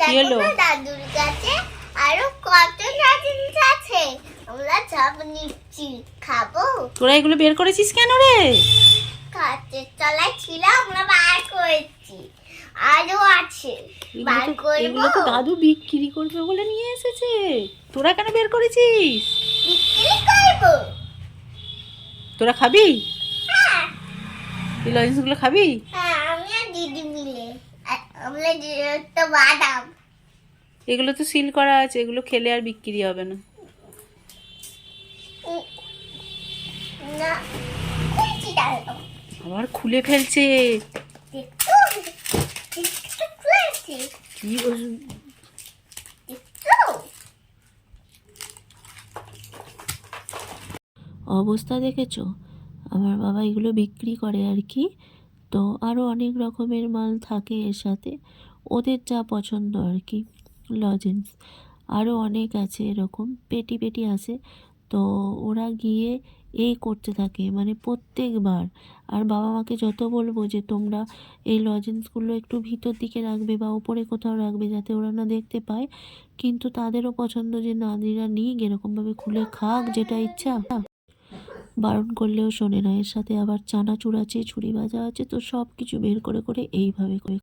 কি হলো? দাদুর কাছে আরো কত লজেন্স আছে, আমরা সব নিচ্ছি, খাবো। তোরা এগুলো বের করেছিস কেন রে? কাছের তলায় ছিল, আমরা বার করেছি, আরো আছে, বার করবো। এগুলো তো দাদু বিক্রি করবে বলে নিয়ে এসেছে, তোরা কেন বের করেছিস? বিক্রি করবো। তোরা খাবি? হ্যাঁ এই লজেন্সগুলো খাবি? হ্যাঁ, আমি আর দিদি মিলে, আমরা তো বাদাম। এগুলো তো সিল করা আছে, এগুলো খেলে আর বিক্রি হবে না। না, খুলছি দাঁড়াও। আবার খুলে ফেলছে। দেখতো, দেখতো খুলেছি, কি দেখতো। অবস্থা দেখেছো? আমার বাবা এগুলো বিক্রি করে আর কি। তো আরও অনেক রকমের মাল থাকে এর সাথে, ওদের যা পছন্দ আর কি। লজেন্স আরও অনেক আছে, এরকম পেটি পেটি আছে। তো ওরা গিয়ে এই করতে থাকে, মানে প্রত্যেকবার। আর বাবা মাকে যত বলবো যে তোমরা এই লজেন্সগুলো একটু ভিতর দিকে রাখবে বা উপরে কোথাও রাখবে যাতে ওরা না দেখতে পায়, কিন্তু তাদেরও পছন্দ যে নাদিরা নিক, এরকমভাবে খুলে খাক যেটা ইচ্ছা। বারণ করলেও শোনে না, এর সাথে আবার চানাচুর আছে, ছুরি ভাজা আছে, তো সব কিছু বের করে করে এইভাবে করে